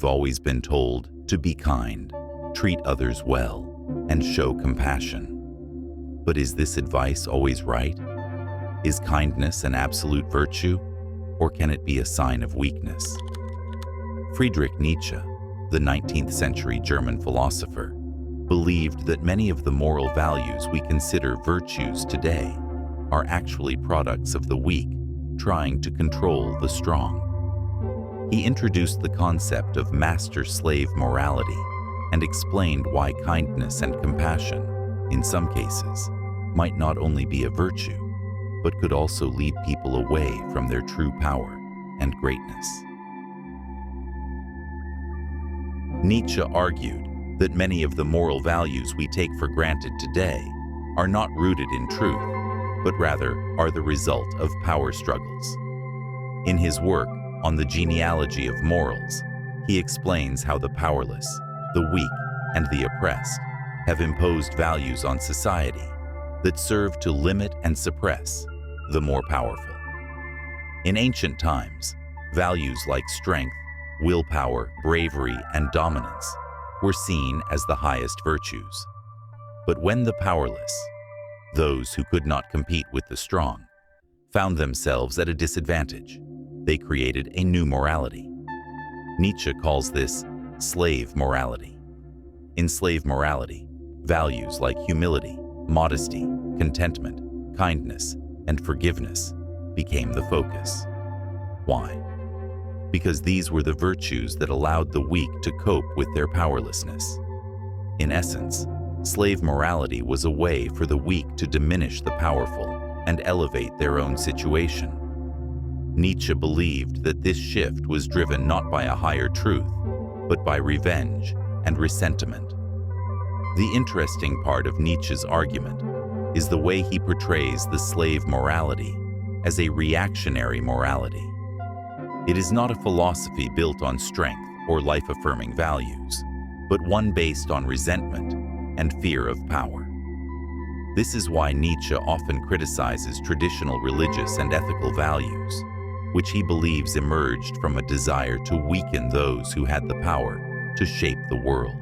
always been told to be kind, treat others well, and show compassion. But is this advice always right? Is kindness an absolute virtue, or can it be a sign of weakness? Friedrich Nietzsche, the 19th century German philosopher, believed that many of the moral values we consider virtues today are actually products of the weak trying to control the strong. He introduced the concept of master-slave morality and explained why kindness and compassion, in some cases, might not only be a virtue, but could also lead people away from their true power and greatness. Nietzsche argued that many of the moral values we take for granted today are not rooted in truth, but rather are the result of power struggles. In his work on the genealogy of morals, he explains how the powerless, the weak, and the oppressed have imposed values on society that serve to limit and suppress the more powerful. In ancient times, values like strength, willpower, bravery, and dominance were seen as the highest virtues. But when the powerless, those who could not compete with the strong, found themselves at a disadvantage, they created a new morality. Nietzsche calls this slave morality. In slave morality, values like humility, modesty, contentment, kindness, and forgiveness became the focus. Why? Because these were the virtues that allowed the weak to cope with their powerlessness. In essence, slave morality was a way for the weak to diminish the powerful and elevate their own situation. Nietzsche believed that this shift was driven not by a higher truth, but by revenge and resentment. The interesting part of Nietzsche's argument is the way he portrays the slave morality as a reactionary morality. It is not a philosophy built on strength or life-affirming values, but one based on resentment and fear of power. This is why Nietzsche often criticizes traditional religious and ethical values, which he believes emerged from a desire to weaken those who had the power to shape the world.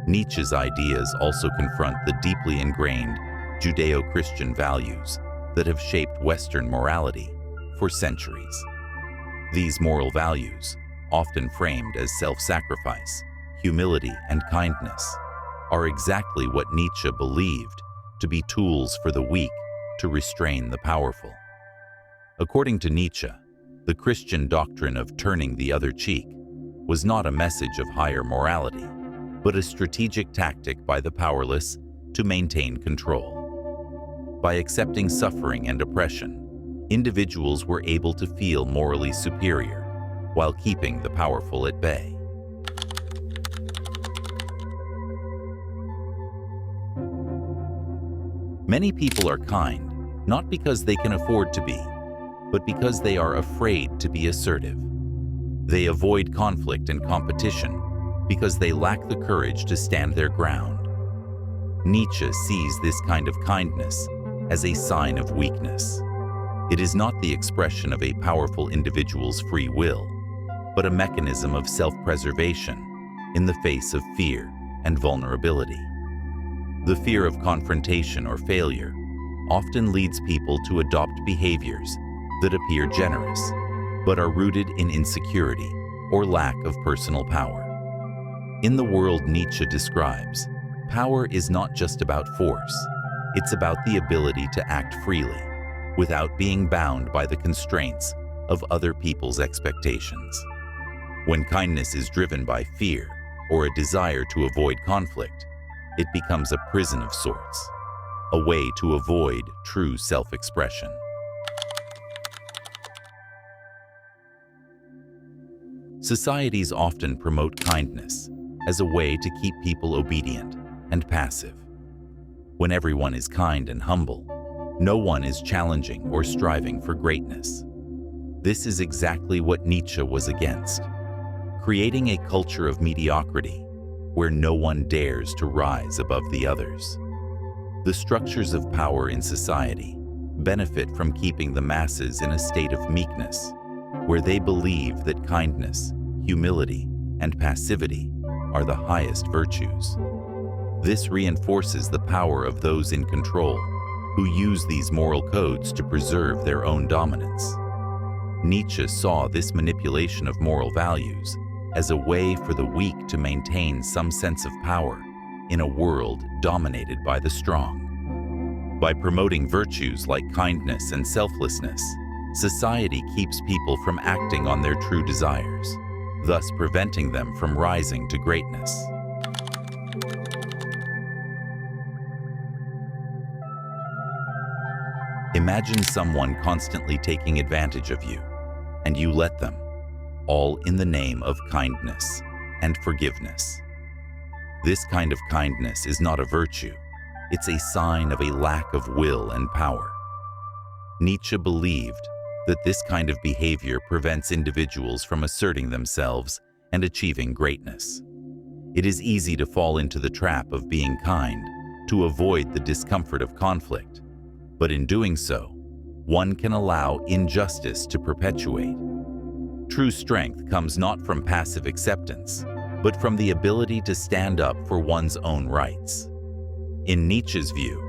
Nietzsche's ideas also confront the deeply ingrained Judeo-Christian values that have shaped Western morality for centuries. These moral values, often framed as self-sacrifice, humility, and kindness, are exactly what Nietzsche believed to be tools for the weak to restrain the powerful. According to Nietzsche, the Christian doctrine of turning the other cheek was not a message of higher morality, but a strategic tactic by the powerless to maintain control. By accepting suffering and oppression, individuals were able to feel morally superior while keeping the powerful at bay. Many people are kind, not because they can afford to be, but because they are afraid to be assertive. They avoid conflict and competition because they lack the courage to stand their ground. Nietzsche sees this kind of kindness as a sign of weakness. It is not the expression of a powerful individual's free will, but a mechanism of self-preservation in the face of fear and vulnerability. The fear of confrontation or failure often leads people to adopt behaviors that appear generous, but are rooted in insecurity or lack of personal power. In the world Nietzsche describes, power is not just about force, it's about the ability to act freely, without being bound by the constraints of other people's expectations. When kindness is driven by fear or a desire to avoid conflict, it becomes a prison of sorts, a way to avoid true self-expression. Societies often promote kindness as a way to keep people obedient and passive. When everyone is kind and humble, no one is challenging or striving for greatness. This is exactly what Nietzsche was against, creating a culture of mediocrity where no one dares to rise above the others. The structures of power in society benefit from keeping the masses in a state of meekness, where they believe that kindness, humility, and passivity are the highest virtues. This reinforces the power of those in control, who use these moral codes to preserve their own dominance. Nietzsche saw this manipulation of moral values as a way for the weak to maintain some sense of power in a world dominated by the strong. By promoting virtues like kindness and selflessness, society keeps people from acting on their true desires, thus preventing them from rising to greatness. Imagine someone constantly taking advantage of you, and you let them, all in the name of kindness and forgiveness. This kind of kindness is not a virtue, it's a sign of a lack of will and power. Nietzsche believed that this kind of behavior prevents individuals from asserting themselves and achieving greatness. It is easy to fall into the trap of being kind to avoid the discomfort of conflict, but in doing so, one can allow injustice to perpetuate. True strength comes not from passive acceptance, but from the ability to stand up for one's own rights. In Nietzsche's view,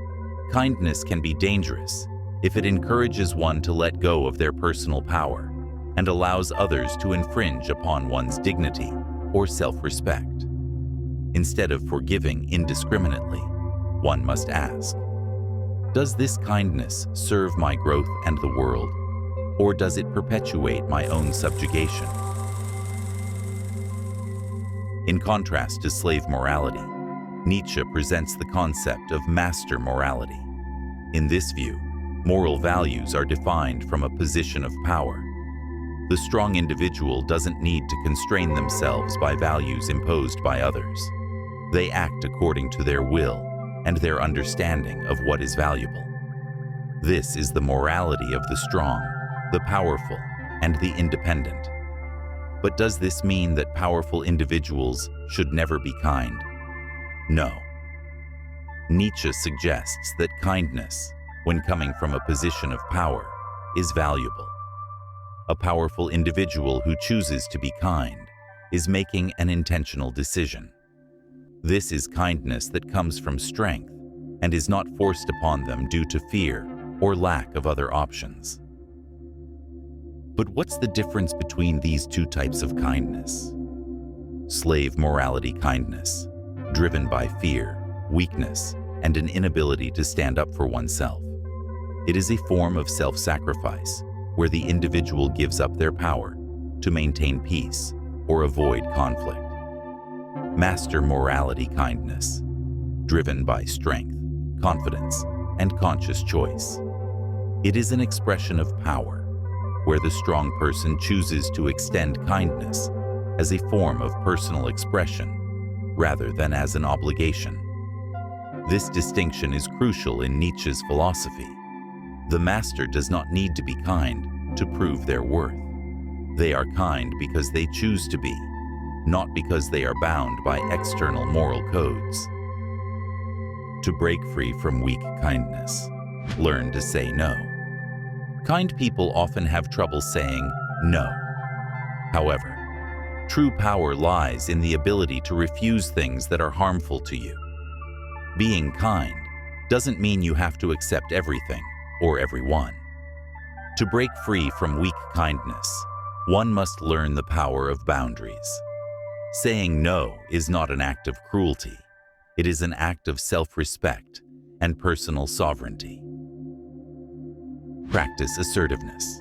kindness can be dangerous if it encourages one to let go of their personal power and allows others to infringe upon one's dignity or self-respect. Instead of forgiving indiscriminately, one must ask, does this kindness serve my growth and the world, or does it perpetuate my own subjugation? In contrast to slave morality, Nietzsche presents the concept of master morality. In this view, moral values are defined from a position of power. The strong individual doesn't need to constrain themselves by values imposed by others. They act according to their will and their understanding of what is valuable. This is the morality of the strong, the powerful, and the independent. But does this mean that powerful individuals should never be kind? No. Nietzsche suggests that kindness, when coming from a position of power, is valuable. A powerful individual who chooses to be kind is making an intentional decision. This is kindness that comes from strength and is not forced upon them due to fear or lack of other options. But what's the difference between these two types of kindness? Slave morality kindness, driven by fear, weakness, and an inability to stand up for oneself. It is a form of self-sacrifice where the individual gives up their power to maintain peace or avoid conflict. Master morality kindness, driven by strength, confidence, and conscious choice. It is an expression of power, where the strong person chooses to extend kindness as a form of personal expression rather than as an obligation. This distinction is crucial in Nietzsche's philosophy. The master does not need to be kind to prove their worth. They are kind because they choose to be, not because they are bound by external moral codes. To break free from weak kindness, learn to say no. Kind people often have trouble saying no. However, true power lies in the ability to refuse things that are harmful to you. Being kind doesn't mean you have to accept everything or everyone. To break free from weak kindness, one must learn the power of boundaries. Saying no is not an act of cruelty. It is an act of self-respect and personal sovereignty. Practice assertiveness.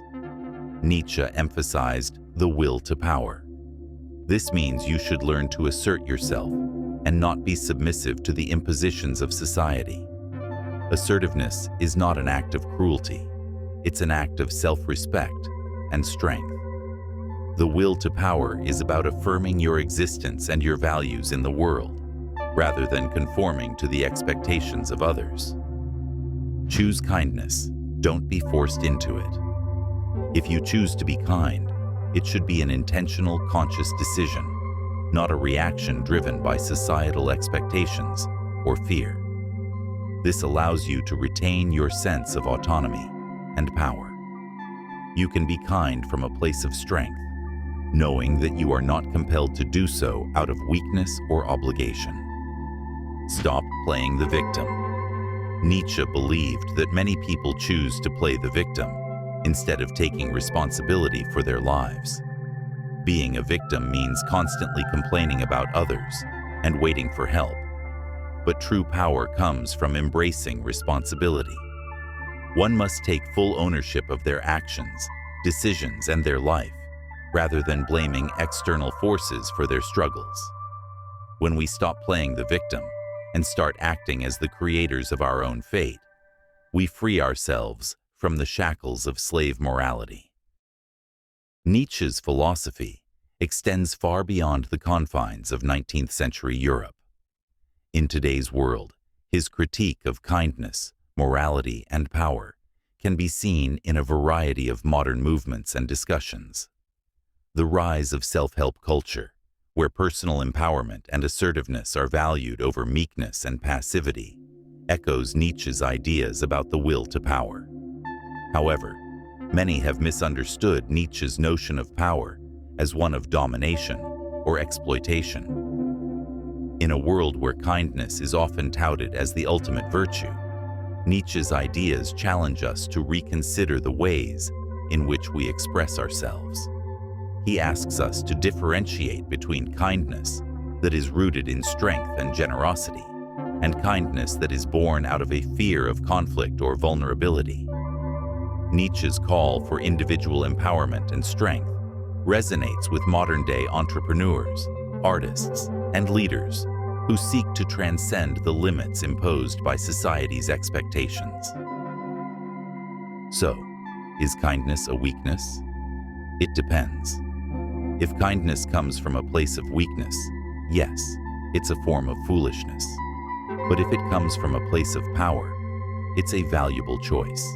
Nietzsche emphasized the will to power. This means you should learn to assert yourself and not be submissive to the impositions of society. Assertiveness is not an act of cruelty. It's an act of self-respect and strength. The will to power is about affirming your existence and your values in the world, rather than conforming to the expectations of others. Choose kindness. Don't be forced into it. If you choose to be kind, it should be an intentional, conscious decision, not a reaction driven by societal expectations or fear. This allows you to retain your sense of autonomy and power. You can be kind from a place of strength, knowing that you are not compelled to do so out of weakness or obligation. Stop playing the victim. Nietzsche believed that many people choose to play the victim instead of taking responsibility for their lives. Being a victim means constantly complaining about others and waiting for help. But true power comes from embracing responsibility. One must take full ownership of their actions, decisions, and their life, rather than blaming external forces for their struggles. When we stop playing the victim and start acting as the creators of our own fate, we free ourselves from the shackles of slave morality. Nietzsche's philosophy extends far beyond the confines of 19th century Europe. In today's world, his critique of kindness, morality, and power can be seen in a variety of modern movements and discussions. The rise of self-help culture, where personal empowerment and assertiveness are valued over meekness and passivity, echoes Nietzsche's ideas about the will to power. However, many have misunderstood Nietzsche's notion of power as one of domination or exploitation. In a world where kindness is often touted as the ultimate virtue, Nietzsche's ideas challenge us to reconsider the ways in which we express ourselves. He asks us to differentiate between kindness that is rooted in strength and generosity, and kindness that is born out of a fear of conflict or vulnerability. Nietzsche's call for individual empowerment and strength resonates with modern-day entrepreneurs, artists, and leaders who seek to transcend the limits imposed by society's expectations. So, is kindness a weakness? It depends. If kindness comes from a place of weakness, yes, it's a form of foolishness. But if it comes from a place of power, it's a valuable choice.